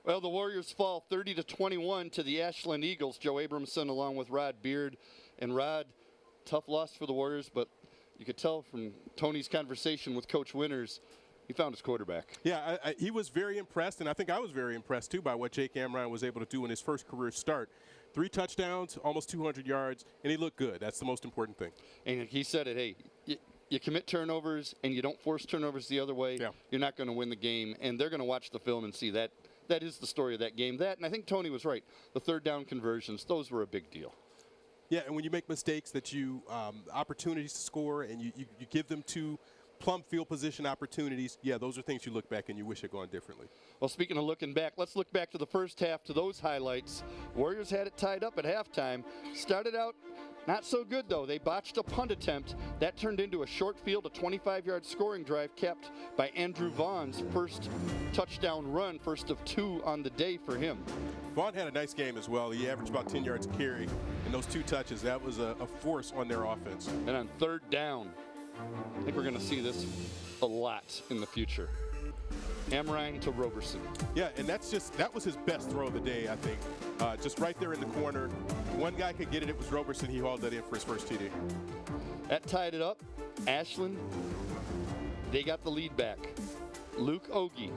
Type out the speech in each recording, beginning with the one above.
Well, the Warriors fall 30-21 to the Ashland Eagles. Joe Abramson along with Rod Beard. And Rod, tough loss for the Warriors, but you could tell from Tony's conversation with Coach Winters, he found his quarterback. Yeah, he was very impressed, and I think I was very impressed, too, by what Jake Amrine was able to do in his first career start. 3 touchdowns, almost 200 yards, and he looked good. That's the most important thing. And he said it, hey, you commit turnovers and you don't force turnovers the other way, you're not going to win the game. And they're going to watch the film and see that. That is the story of that game. That, and I think Tony was right. The third down conversions, those were a big deal. Yeah, and when you make mistakes that you opportunities to score and you give them to plumb field position opportunities, yeah, those are things you look back and you wish had gone differently. Well, speaking of looking back, let's look back to the first half to those highlights. Warriors had it tied up at halftime. Started out not so good, though. They botched a punt attempt. That turned into a short field, a 25-yard scoring drive capped by Andrew Vaughn's first touchdown run, first of 2 on the day for him. Vaughn had a nice game as well. He averaged about 10 yards a carry in those 2 touches. That was a force on their offense. And on third down, I think we're going to see this a lot in the future. Amrine to Roberson. Yeah, and that was his best throw of the day, I think. Just right there in the corner. One guy could get it. It was Roberson. He hauled that in for his first TD. That tied it up. Ashland, they got the lead back. Luke Ogie,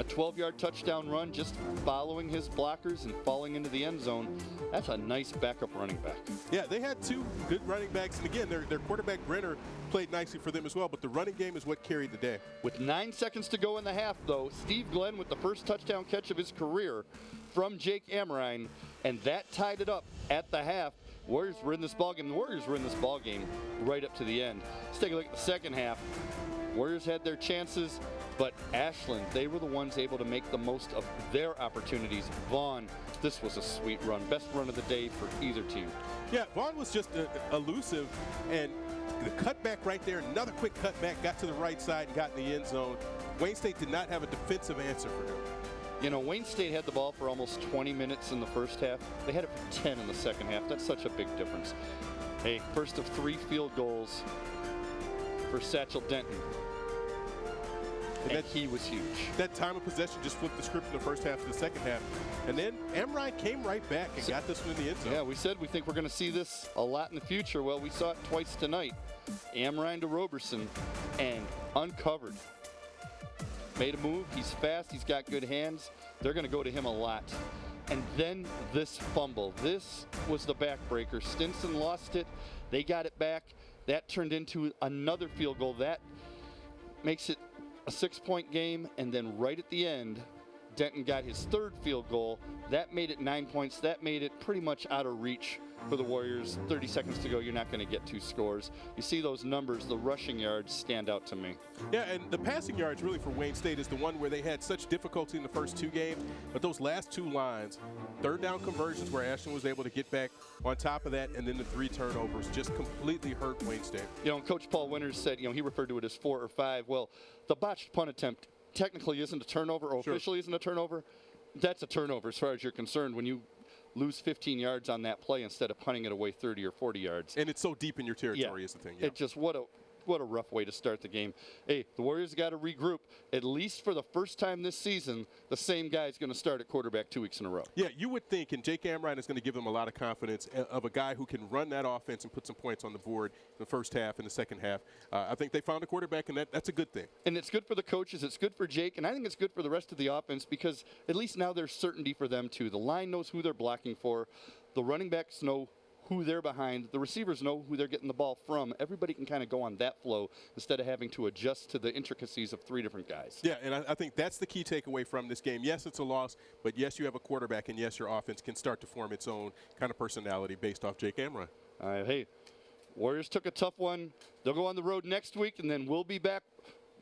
a 12-yard touchdown run, just following his blockers and falling into the end zone. That's a nice backup running back. Yeah, they had 2 good running backs. And again, their quarterback, Brenner, played nicely for them as well. But the running game is what carried the day. With 9 seconds to go in the half, though, Steve Glenn with the first touchdown catch of his career from Jake Amrine. And that tied it up at the half. Warriors were in this ballgame. The Warriors were in this ballgame right up to the end. Let's take a look at the second half. Warriors had their chances, but Ashland, they were the ones able to make the most of their opportunities. Vaughn, this was a sweet run. Best run of the day for either team. Yeah, Vaughn was just elusive, and the cutback right there, another quick cutback, got to the right side and got in the end zone. Wayne State did not have a defensive answer for him. You know, Wayne State had the ball for almost 20 minutes in the first half. They had it for 10 in the second half. That's such a big difference. Hey, first of 3 field goals for Satchel Denton. And he was huge. That time of possession just flipped the script from the first half to the second half. And then Amrine came right back and got this one in the end zone. Yeah, we said we think we're going to see this a lot in the future. Well, we saw it twice tonight. Amrine to Roberson and uncovered. Made a move. He's fast. He's got good hands. They're going to go to him a lot. And then this fumble. This was the backbreaker. Stinson lost it. They got it back. That turned into another field goal. That makes it a 6-point game, and then right at the end, Denton got his 3rd field goal. That made it 9 points. That made it pretty much out of reach for the Warriors. 30 seconds to go, you're not going to get 2 scores. You see those numbers, the rushing yards stand out to me. Yeah, and the passing yards really for Wayne State is the one where they had such difficulty in the first 2 games, but those last 2 lines, third down conversions where Ashland was able to get back on top of that, and then the 3 turnovers just completely hurt Wayne State. You know, and Coach Paul Winters said, you know, he referred to it as 4 or 5. Well, the botched punt attempt technically isn't a turnover, or officially isn't a turnover. That's a turnover as far as you're concerned when you lose 15 yards on that play instead of punting it away 30 or 40 yards. And it's so deep in your territory is the thing. Yeah. It just, what a rough way to start the game. Hey, the Warriors got to regroup. At least for the first time this season, the same guy is going to start at quarterback 2 weeks in a row. Yeah, you would think, and Jake Amrine is going to give them a lot of confidence of a guy who can run that offense and put some points on the board in the first half and the second half. I think they found a quarterback, and that's a good thing. And it's good for the coaches. It's good for Jake, and I think it's good for the rest of the offense because at least now there's certainty for them, too. The line knows who they're blocking for. The running backs know who they're behind. The receivers know who they're getting the ball from. Everybody can kind of go on that flow instead of having to adjust to the intricacies of 3 different guys. Yeah, and I think that's the key takeaway from this game. Yes, it's a loss, but yes, you have a quarterback, and yes, your offense can start to form its own kind of personality based off Jake Amrine. Hey, Warriors took a tough one. They'll go on the road next week, and then we'll be back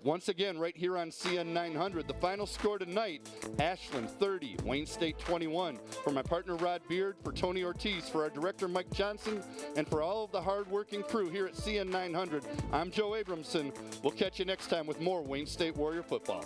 once again right here on CN 900. The final score tonight, Ashland 30, Wayne State 21. For my partner Rod Beard, for Tony Ortiz, for our director Mike Johnson, and for all of the hard-working crew here at CN 900, I'm Joe Abramson. We'll catch you next time with more Wayne State Warrior football.